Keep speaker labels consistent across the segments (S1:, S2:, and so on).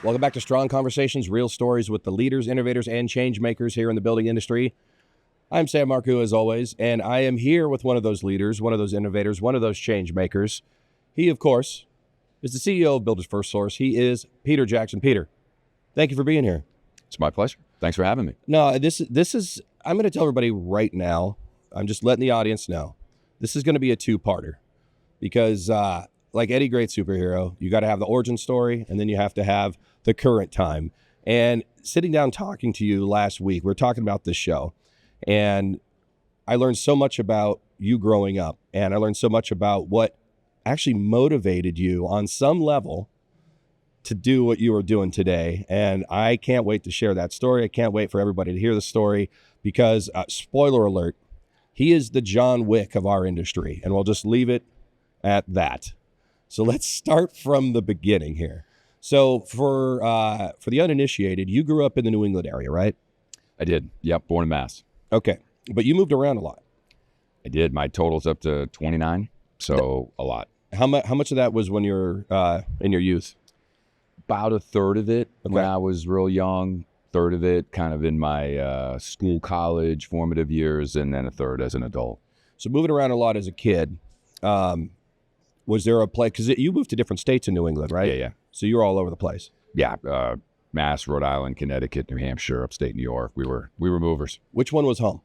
S1: Welcome back to Strong Conversations, real stories with the leaders, innovators, and change makers here in the building industry. I'm Sam Marcoux, as always, and I am here with one of those leaders, one of those innovators, one of those change makers. He, of course, is the CEO of Builders FirstSource. He is Peter Jackson. Peter, thank you for being here.
S2: It's my pleasure. Thanks for having me.
S1: No, this is, I'm going to tell everybody right now, I'm just letting the audience know, this is going to be a two-parter because like any great superhero, you got to have the origin story and then you have to have the current time. And sitting down talking to you last week, we were talking about this show, and I learned so much about you growing up, and I learned so much about what actually motivated you on some level to do what you are doing today. And I can't wait to share that story. I can't wait for everybody to hear the story because, spoiler alert, he is the John Wick of our industry, and we'll just leave it at that. So let's start from the beginning here. So for the uninitiated, you grew up in the New England area, right?
S2: I did. Yep. Born in Mass.
S1: Okay. But you moved around a lot.
S2: I did. My total's up to 29. So a lot.
S1: How much of that was when you're in your youth?
S2: About a third of it when I was real young, third of it kind of in my school, college, formative years, and then a third as an adult.
S1: So moving around a lot as a kid, was there a place, because you moved to different states in New England, right?
S2: Yeah.
S1: So you were all over the place.
S2: Yeah. Mass, Rhode Island, Connecticut, New Hampshire, upstate New York. We were movers.
S1: Which one was home?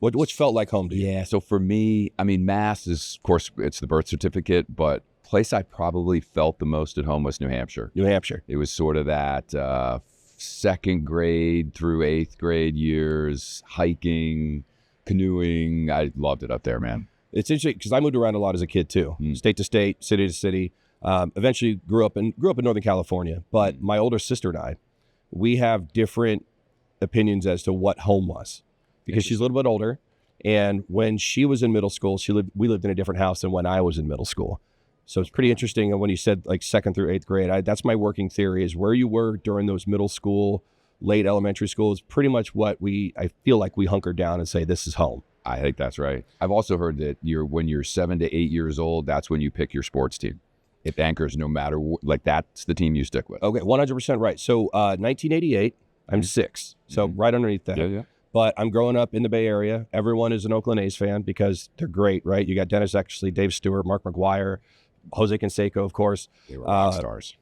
S1: Which felt like home to you?
S2: Yeah. So for me, I mean, Mass is, of course, it's the birth certificate, but place I probably felt the most at home was New Hampshire.
S1: New Hampshire.
S2: It was sort of that second grade through eighth grade years, hiking, canoeing. I loved it up there, man.
S1: It's interesting because I moved around a lot as a kid too, state to state, city to city. Eventually grew up in Northern California, but my older sister and I, we have different opinions as to what home was because she's a little bit older. And when she was in middle school, we lived in a different house than when I was in middle school. So it's pretty interesting. And when you said like second through eighth grade, that's my working theory is where you were during those middle school, late elementary school is pretty much what I feel like we hunker down and say, this is home.
S2: I think that's right. I've also heard that when you're 7 to 8 years old, that's when you pick your sports team. It anchors no matter like that's the team you stick with.
S1: Okay, 100% right. So 1988, I'm 6, so right underneath that.
S2: Yeah.
S1: But I'm growing up in the Bay Area. Everyone is an Oakland A's fan because they're great, right? You got Dennis Eckersley, Dave Stewart, Mark McGwire, Jose Canseco, of course.
S2: They were rock stars.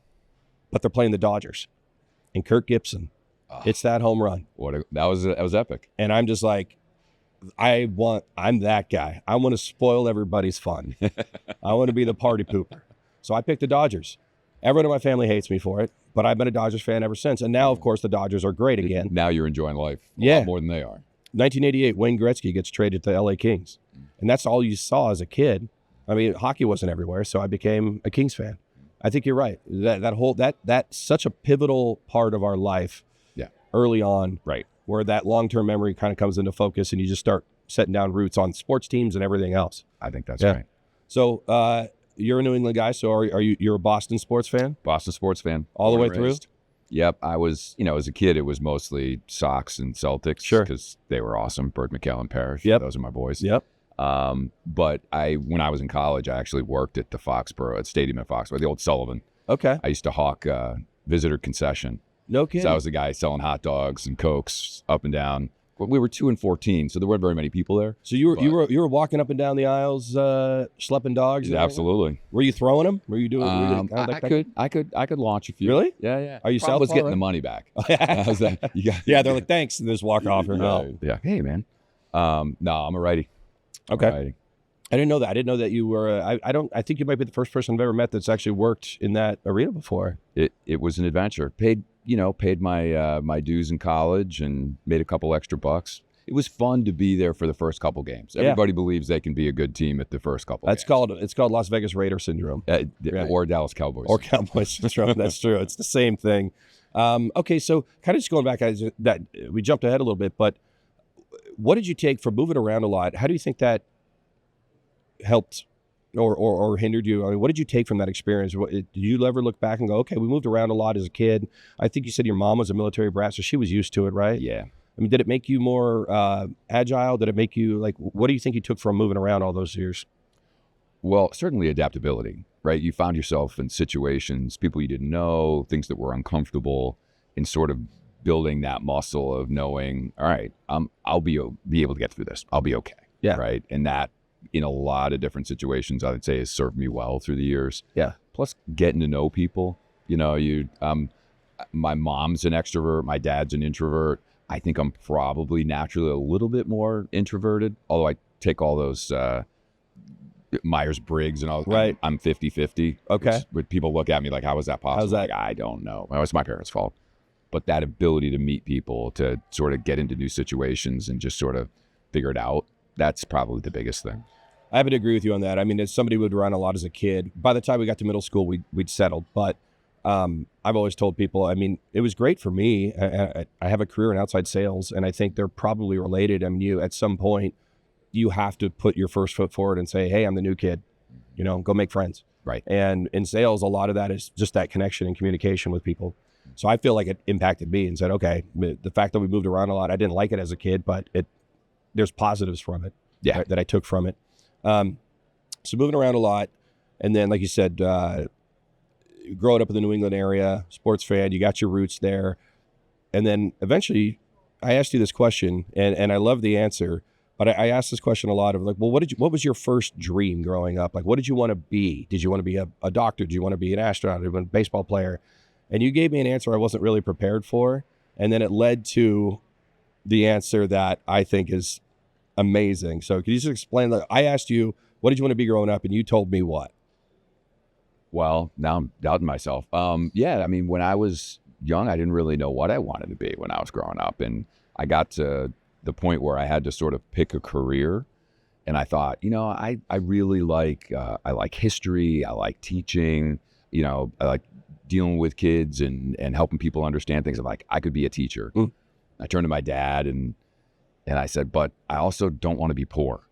S2: But
S1: they're playing the Dodgers and Kirk Gibson. It's that home run.
S2: That was epic.
S1: And I'm just like, I'm that guy. I want to spoil everybody's fun. I want to be the party pooper. So I picked the Dodgers. Everyone in my family hates me for it, but I've been a Dodgers fan ever since. And now, of course, the Dodgers are great again.
S2: Now you're enjoying life a lot more than they are.
S1: 1988, Wayne Gretzky gets traded to the LA Kings. And that's all you saw as a kid. I mean, hockey wasn't everywhere, so I became a Kings fan. I think you're right. That's such a pivotal part of our life early on.
S2: Right.
S1: Where that long-term memory kind of comes into focus and you just start setting down roots on sports teams and everything else.
S2: I think that's right.
S1: So you're a New England guy, so you're a Boston sports fan?
S2: Boston sports fan.
S1: All the way through?
S2: Yep. I was, as a kid, it was mostly Sox and Celtics.
S1: Sure.
S2: Because they were awesome. Burt McKellen, Parrish.
S1: Yep.
S2: Those are my boys.
S1: Yep.
S2: But when I was in college, I actually worked at the Foxborough, Stadium in Foxborough, the old Sullivan.
S1: Okay.
S2: I used to hawk visitor concession.
S1: No kidding.
S2: So I was the guy selling hot dogs and Cokes up and down. We were 2 and 14, so there weren't very many people there.
S1: So you were walking up and down the aisles, schlepping dogs.
S2: Absolutely.
S1: Were you throwing them? Were you doing?
S2: I could launch a few.
S1: Really?
S2: Yeah.
S1: Are you
S2: was getting the money back.
S1: Yeah, they're like thanks, and just walk off.
S2: Yeah. Hey man. No, I'm a righty.
S1: Okay. I didn't know that. I didn't know that you were. I think you might be the first person I've ever met that's actually worked in that arena before.
S2: It was an adventure. Paid my dues in college and made a couple extra bucks. It was fun to be there for the first couple games. Everybody believes they can be a good team at the first couple.
S1: It's called Las Vegas Raider syndrome,
S2: or Dallas Cowboys,
S1: or Cowboys syndrome. That's true. It's the same thing. Okay, so kind of just going back, that we jumped ahead a little bit, but what did you take from moving around a lot? How do you think that helped or hindered you? I mean, what did you take from that experience? Did you ever look back and go, okay, we moved around a lot as a kid. I think you said your mom was a military brat, so she was used to it, right?
S2: Yeah.
S1: I mean, did it make you more agile? Did it make you, what do you think you took from moving around all those years?
S2: Well, certainly adaptability. right? You found yourself in situations, people you didn't know, things that were uncomfortable, and sort of building that muscle of knowing, all right, I'll be able to get through this. I'll be okay.
S1: Yeah.
S2: Right. And that in a lot of different situations, I would say has served me well through the years.
S1: Yeah.
S2: Plus getting to know people, my mom's an extrovert. My dad's an introvert. I think I'm probably naturally a little bit more introverted, although I take all those Myers-Briggs and all.
S1: Right.
S2: I'm 50-50.
S1: Okay.
S2: But people look at me like, how is that possible?
S1: How's that?
S2: Like, I don't know. Well, it's my parents' fault. But that ability to meet people, to sort of get into new situations and just sort of figure it out, that's probably the biggest thing.
S1: I happen to agree with you on that. I mean, as somebody who would run a lot as a kid, by the time we got to middle school, we'd settled. But I've always told people, I mean, it was great for me. I have a career in outside sales, and I think they're probably related. I mean, at some point, you have to put your first foot forward and say, hey, I'm the new kid, go make friends.
S2: Right.
S1: And in sales, a lot of that is just that connection and communication with people. So I feel like it impacted me and said, okay, the fact that we moved around a lot, I didn't like it as a kid, but there's positives from it.
S2: Yeah.
S1: Right, that I took from it. So moving around a lot. And then, like you said, growing up in the New England area, sports fan, you got your roots there. And then eventually I asked you this question, and I love the answer, but I asked this question a lot of like, well, what was your first dream growing up? Like, what did you want to be? Did you want to be a doctor? Did you want to be an astronaut? Did you want to be a baseball player? And you gave me an answer I wasn't really prepared for. And then it led to the answer that I think is amazing. So could you just explain that? I asked you, what did you want to be growing up? And you told me what?
S2: Well, now I'm doubting myself. Yeah, I mean, when I was young, I didn't really know what I wanted to be when I was growing up. And I got to the point where I had to sort of pick a career. And I thought, I really I like history. I like teaching, I like dealing with kids and helping people understand things. I'm like, I could be a teacher. I turned to my dad and I said, but I also don't want to be poor.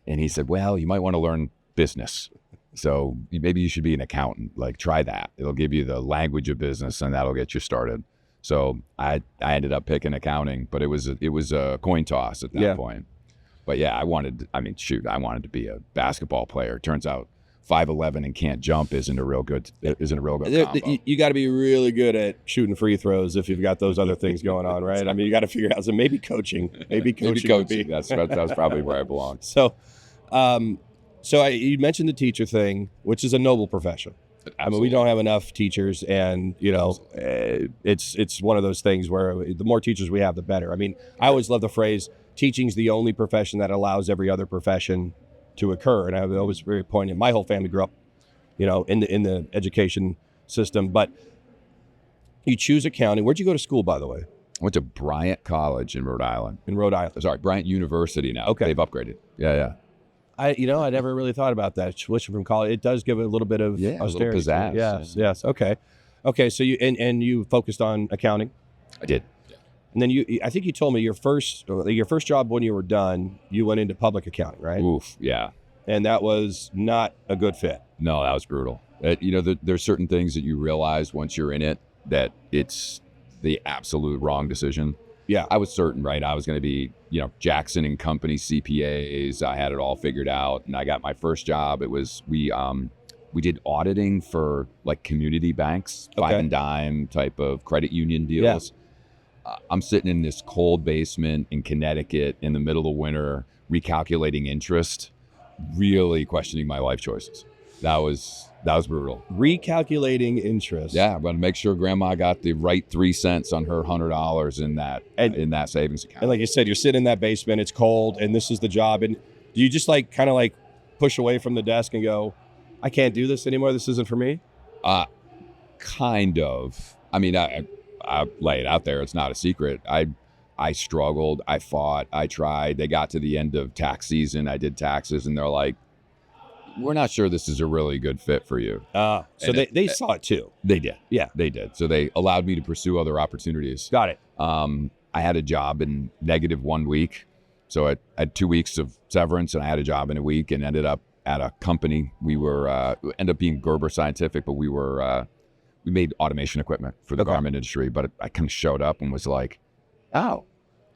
S2: And he said, well, you might want to learn business. So maybe you should be an accountant. Like, try that. It'll give you the language of business and that'll get you started. So I ended up picking accounting, but it was a coin toss at that point. But yeah, I wanted to be a basketball player. Turns out 5'11" and can't jump isn't a real good combo.
S1: You got to be really good at shooting free throws if you've got those other things going on, right? I mean, you got to figure out. So maybe coaching. Maybe coaching.
S2: That's probably where I belong.
S1: So, you mentioned the teacher thing, which is a noble profession.
S2: Absolutely.
S1: I mean, we don't have enough teachers, and it's one of those things where the more teachers we have, the better. I mean, I always love the phrase, teaching's the only profession that allows every other profession to occur. And I was always very poignant. My whole family grew up, in the education system. But you choose accounting. Where'd you go to school, by the way?
S2: I went to Bryant College in Rhode Island.
S1: Sorry,
S2: Bryant University now.
S1: Okay.
S2: They've upgraded. Yeah.
S1: I never really thought about that. Switching from college, it does give it a little bit of austerity.
S2: A little pizzazz.
S1: Yes. Okay. So you focused on accounting.
S2: I did.
S1: And then I think you told me your first job when you were done, you went into public accounting, right?
S2: Oof, yeah.
S1: And that was not a good fit.
S2: No, that was brutal. There's certain things that you realize once you're in it that it's the absolute wrong decision.
S1: Yeah.
S2: I was certain, right? I was going to be, Jackson and Company CPAs. I had it all figured out, and I got my first job. It was we did auditing for like community banks, five and dime type of credit union deals. Yeah. I'm sitting in this cold basement in Connecticut in the middle of winter, recalculating interest, really questioning my life choices. That was brutal.
S1: Recalculating interest.
S2: Yeah, I'm going to make sure Grandma got the right 3 cents on her $100 in that savings account.
S1: And like you said, you're sitting in that basement, it's cold, and this is the job. And do you just kind of push away from the desk and go, I can't do this anymore. This isn't for me?
S2: Kind of. I mean, I lay it out there. It's not a secret. I struggled. I fought. I tried. They got to the end of tax season. I did taxes, and they're like, we're not sure this is a really good fit for you.
S1: So they saw it too.
S2: They did.
S1: Yeah.
S2: They did. So they allowed me to pursue other opportunities.
S1: Got it.
S2: I had a job in negative 1 week. So I had 2 weeks of severance, and I had a job in a week and ended up at a company. We ended up being Gerber Scientific, but we made automation equipment for the garment industry. But I kind of showed up and was like, oh,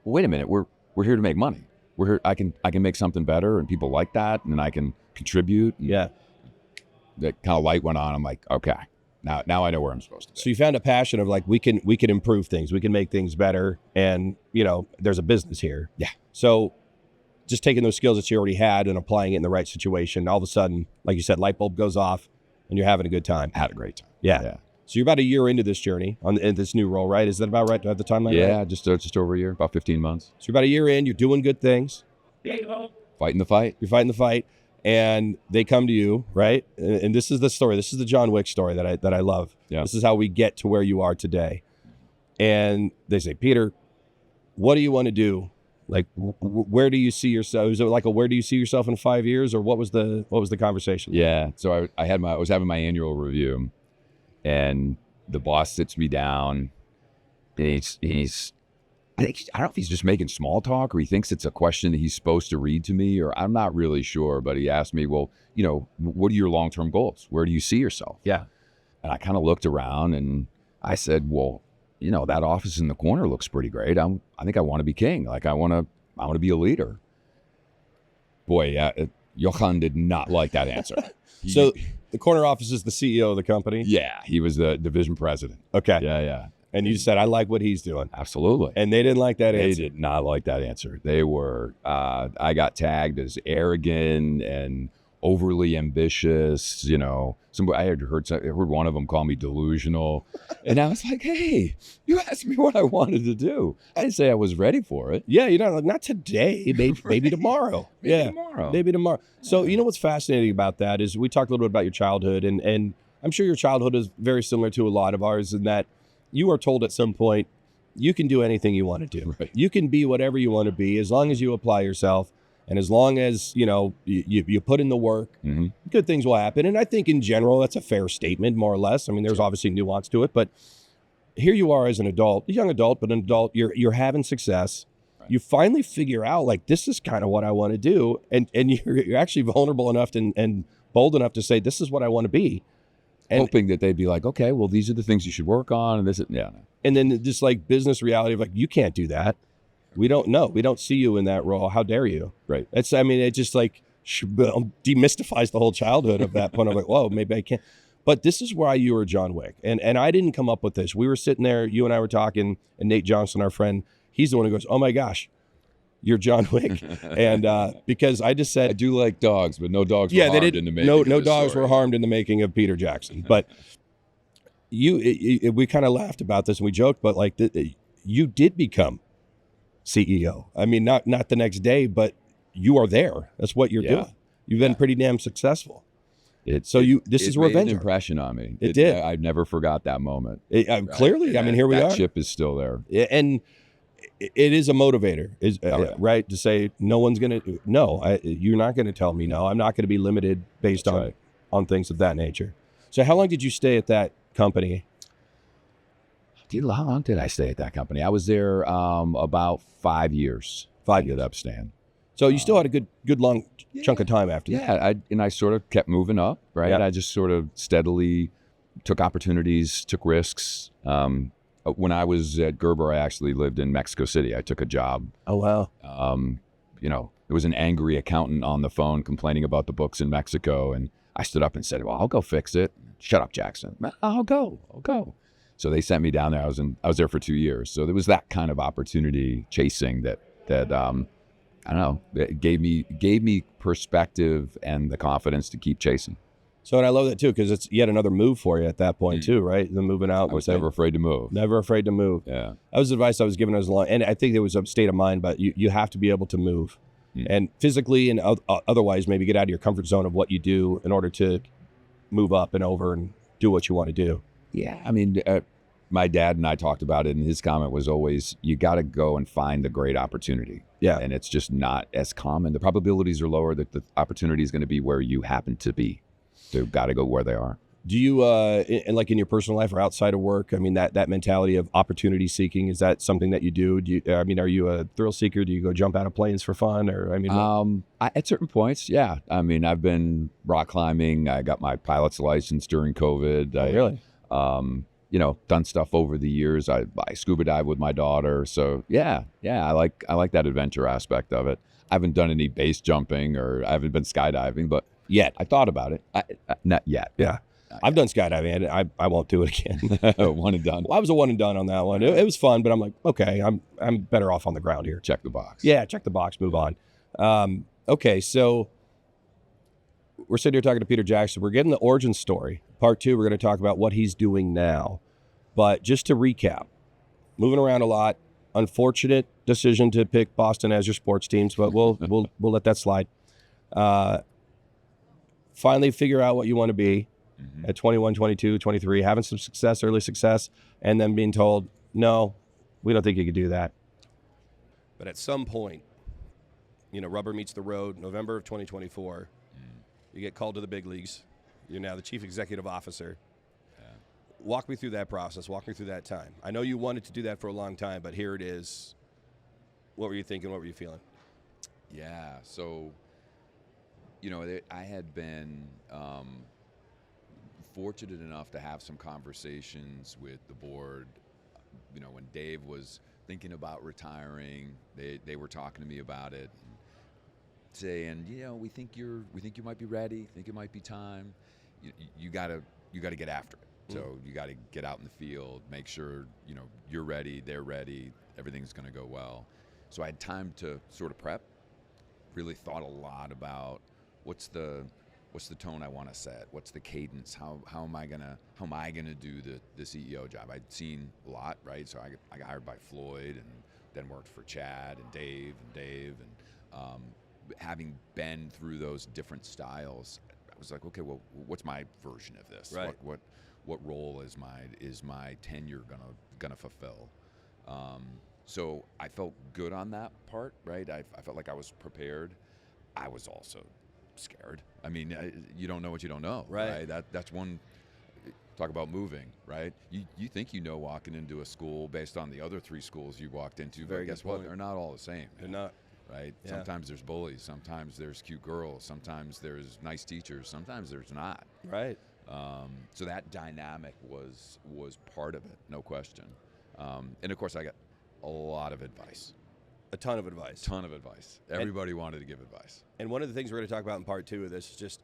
S2: wait a minute. We're here to make money. We're here. I can make something better, and people like that, and I can contribute.
S1: Yeah.
S2: that kind of light went on. I'm like, okay, now I know where I'm supposed to be.
S1: So you found a passion of like, we can improve things. We can make things better. And, there's a business here.
S2: Yeah.
S1: So just taking those skills that you already had and applying it in the right situation, all of a sudden, like you said, light bulb goes off and you're having a good time.
S2: I had a great time.
S1: Yeah. So you're about a year into this journey in this new role, right? Is that about right? Do I have the timeline?
S2: Yeah,
S1: right?
S2: just over a year, about 15 months.
S1: So you're about a year in, you're doing good things.
S2: Fighting the fight.
S1: You're fighting the fight, and they come to you, right? And this is the story. This is the John Wick story that I love.
S2: Yeah.
S1: This is how we get to where you are today. And they say, Peter, what do you want to do? Like, where do you see yourself? Is it like where do you see yourself in 5 years, or what was the conversation?
S2: Yeah. So I was having my annual review, and the boss sits me down. And he's I don't know if he's just making small talk or he thinks it's a question that he's supposed to read to me, or I'm not really sure. But he asked me, well, what are your long-term goals? Where do you see yourself?
S1: Yeah.
S2: And I kind of looked around and I said, well, that office in the corner looks pretty great. I think I want to be king. Like I want to be a leader. Boy, Johan did not like that answer.
S1: So the corner office is the CEO of the company?
S2: Yeah, he was the division president.
S1: Okay.
S2: Yeah.
S1: And you said, I like what he's doing.
S2: Absolutely.
S1: And they didn't like that
S2: They
S1: answer.
S2: did not like that answer. They were, I got tagged as arrogant and overly ambitious. I had heard one of them call me delusional. And I was like, hey, you asked me what I wanted to do. I didn't say I was ready for it.
S1: Yeah, not today, maybe tomorrow. Maybe tomorrow. So what's fascinating about that is we talked a little bit about your childhood, and I'm sure your childhood is very similar to a lot of ours in that you are told at some point you can do anything you want to do.
S2: Right.
S1: You can be whatever you want to be as long as you apply yourself, and as long as you put in the work.
S2: Mm-hmm.
S1: Good things will happen. And I think in general that's a fair statement, more or less. I mean, there's obviously nuance to it, but here you are as an adult, a young adult, but an adult. You're having success. Right. You finally figure out like this is kind of what I want to do, and you're actually vulnerable enough and bold enough to say this is what I want to be. And
S2: hoping that they'd be like, okay, well, these are the things you should work on. And
S1: and then just like business reality of like, you can't do that. We don't know. We don't see you in that role. How dare you?
S2: Right.
S1: It just like demystifies the whole childhood of that point. I'm like, whoa, maybe I can't. But this is why you were John Wick. And I didn't come up with this. We were sitting there, you and I were talking, and Nate Johnson, our friend, he's the one who goes, oh my gosh, you're John Wick. And because I just said,
S2: I do like dogs, but no dogs were harmed in the making
S1: no
S2: of this
S1: dogs
S2: story.
S1: were harmed in the making of Peter Jackson. But we kind of laughed about this and we joked, but like you did become CEO. I mean, not the next day, but you are there. That's what you're doing. You've been pretty damn successsul. This is revenge.
S2: It made an impression on me.
S1: It did.
S2: I never forgot that moment.
S1: Clearly, I mean, here we are.
S2: That ship is still there.
S1: And it is a motivator, right? To say no one's going to, you're not going to tell me no. I'm not going to be limited based on things of that nature. So how long did you stay at that company?
S2: How long did I stay at that company? I was there about 5 years.
S1: 5 years.
S2: Ended up staying.
S1: So you still had a good long chunk of time after that.
S2: Yeah, I sort of kept moving up, right?
S1: Yeah.
S2: I just sort of steadily took opportunities, took risks. When I was at Gerber, I actually lived in Mexico City. I took a job.
S1: Oh, wow.
S2: There was an angry accountant on the phone complaining about the books in Mexico, and I stood up and said, well, I'll go fix it. Shut up, Jackson. I'll go. So they sent me down there. I was there for 2 years. So there was that kind of opportunity chasing that I don't know, it gave me perspective and the confidence to keep chasing.
S1: So, and I love that too, because it's yet another move for you at that point too, right? The moving out.
S2: I was never afraid to move.
S1: Never afraid to move.
S2: Yeah.
S1: That was advice I was given as long, and I think it was a state of mind, but you have to be able to move. And physically and otherwise maybe get out of your comfort zone of what you do in order to move up and over and do what you want to do.
S2: Yeah. I mean, my dad and I talked about it, and his comment was always, you got to go and find the great opportunity.
S1: Yeah.
S2: And it's just not as common. The probabilities are lower that the opportunity is going to be where you happen to be. So you've got to go where they are. Do you,
S1: in your personal life or outside of work, I mean, that mentality of opportunity seeking, is that something that you do? Are you a thrill seeker? Do you go jump out of planes for fun? Or,
S2: at certain points, yeah. I mean, I've been rock climbing. I got my pilot's license during COVID.
S1: Really?
S2: Done stuff over the years. I scuba dive with my daughter. So yeah, I like that adventure aspect of it. I haven't done any base jumping or I haven't been skydiving, but
S1: Yet.
S2: I thought about it. Not yet.
S1: Yeah. I've done skydiving, and I won't do it again.
S2: One and done.
S1: Well, I was a one and done on that one. It was fun, but I'm like, okay, I'm better off on the ground here.
S2: Check the box.
S1: Yeah, check the box, move on. Okay, so we're sitting here talking to Peter Jackson. We're getting the origin story. Part 2, we're going to talk about what he's doing now. But just to recap, moving around a lot, unfortunate decision to pick Boston as your sports teams, but we'll let that slide. Finally figure out what you want to be at 21, 22, 23, having some success, early success, and then being told, no, we don't think you can do that. But at some point, rubber meets the road, November of 2024, you get called to the big leagues. You're now the chief executive officer. Walk me through that process. Walk me through that time. I know you wanted to do that for a long time, but here it is. What were you thinking? What were you feeling?
S2: Yeah. So, I had been fortunate enough to have some conversations with the board. When Dave was thinking about retiring, they were talking to me about it, and saying, we think you might be ready. Think it might be time. You gotta get after it. So you got to get out in the field, make sure, you're ready, they're ready, everything's going to go well. So I had time to sort of prep, really thought a lot about what's the tone I want to set, what's the cadence, how am I going to do the CEO job. I'd seen a lot, right? So I got hired by Floyd and then worked for Chad and Dave, and having been through those different styles, I was like, okay, well, what's my version of this?
S1: Right.
S2: What role is my tenure gonna fulfill? So I felt good on that part, right? I felt like I was prepared. I was also scared. I mean, you don't know what you don't know, right? That's one. Talk about moving, right? You think walking into a school based on the other 3 schools you walked into, but guess what? They're not all the same.
S1: They're not.
S2: Right?
S1: Yeah.
S2: Sometimes there's bullies. Sometimes there's cute girls. Sometimes there's nice teachers. Sometimes there's not.
S1: Right.
S2: So that dynamic was part of it, no question. And of course, I got a lot of advice.
S1: A ton of advice.
S2: Everybody wanted to give advice.
S1: And one of the things we're going to talk about in part 2 of this is just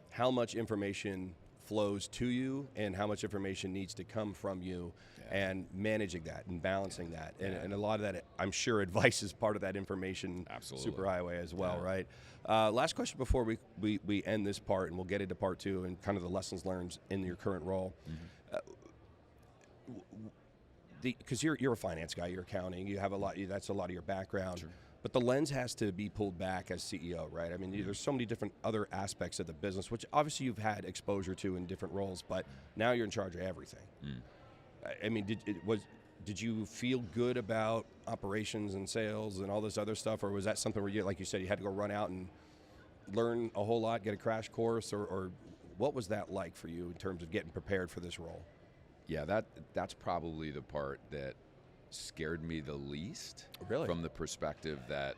S1: how much information flows to you and how much information needs to come from you, and managing that and balancing that. And a lot of that, I'm sure advice is part of that information.
S2: Absolutely.
S1: Superhighway as well, right? Last question before we end this part, and we'll get into part 2 and kind of the lessons learned in your current role. Because you're a finance guy, you're accounting, you have that's a lot of your background.
S2: Sure.
S1: But the lens has to be pulled back as CEO, right? I mean, there's so many different other aspects of the business, which obviously you've had exposure to in different roles, but now you're in charge of everything. I mean, did you feel good about operations and sales and all this other stuff, or was that something where you, like you said, you had to go run out and learn a whole lot, get a crash course, or what was that like for you in terms of getting prepared for this role?
S2: Yeah, that's probably the part that scared me the least.
S1: Really?
S2: From the perspective that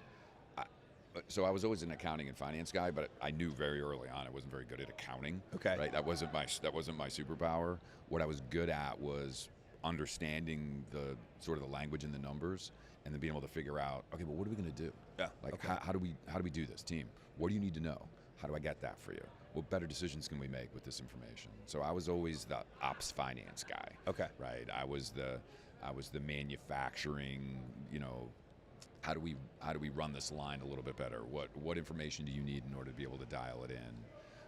S2: I was always an accounting and finance guy, but I knew very early on I wasn't very good at accounting.
S1: Okay.
S2: Right? That wasn't my superpower. What I was good at was understanding the sort of the language and the numbers, and then being able to figure out, okay, well, what are we going to do?
S1: Yeah.
S2: Like,
S1: okay.
S2: how do we do this, team? What do you need to know? How do I get that for you? What better decisions can we make with this information? So I was always the ops finance guy.
S1: Okay.
S2: Right. I was the manufacturing, how do we run this line a little bit better? What information do you need in order to be able to dial it in?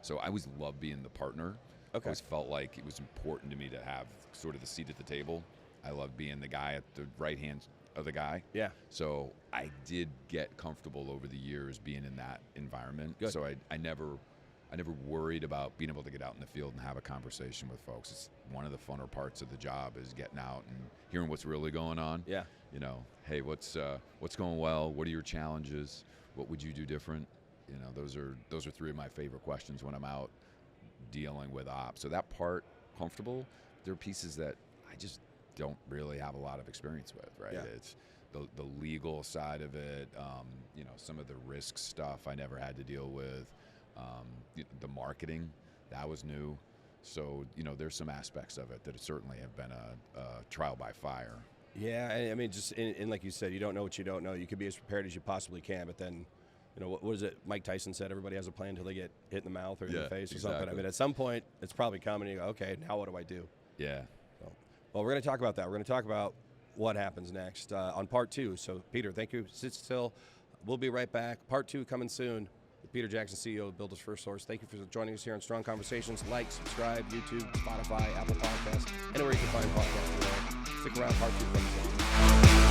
S2: So I always loved being the partner.
S1: Okay.
S2: I always felt like it was important to me to have sort of the seat at the table. I loved being the guy at the right hand of the guy.
S1: Yeah.
S2: So I did get comfortable over the years being in that environment.
S1: Good.
S2: So I never worried about being able to get out in the field and have a conversation with folks. It's one of the funner parts of the job is getting out and hearing what's really going on.
S1: Yeah.
S2: Hey, what's going well? What are your challenges? What would you do different? Those are 3 of my favorite questions when I'm out dealing with ops. So that part, comfortable. There are pieces that I just don't really have a lot of experience with, right?
S1: Yeah.
S2: It's the legal side of it, some of the risk stuff I never had to deal with. The marketing, that was new. So, there's some aspects of it that certainly have been a trial by fire.
S1: Yeah, I mean, just in like you said, you don't know what you don't know. You could be as prepared as you possibly can, but then you know, what is it? Mike Tyson said everybody has a plan until they get hit in the mouth or in the face or
S2: exactly.
S1: something. I mean, at some point, it's probably coming. And you go, okay, now what do I do?
S2: Yeah.
S1: So, well, we're going to talk about that. We're going to talk about what happens next on part 2. So, Peter, thank you. Sit still. We'll be right back. Part 2 coming soon. Peter Jackson, CEO of Builders FirstSource. Thank you for joining us here on Strong Conversations. Like, subscribe, YouTube, Spotify, Apple Podcasts, anywhere you can find podcasts today. Stick around, part 2 comes soon.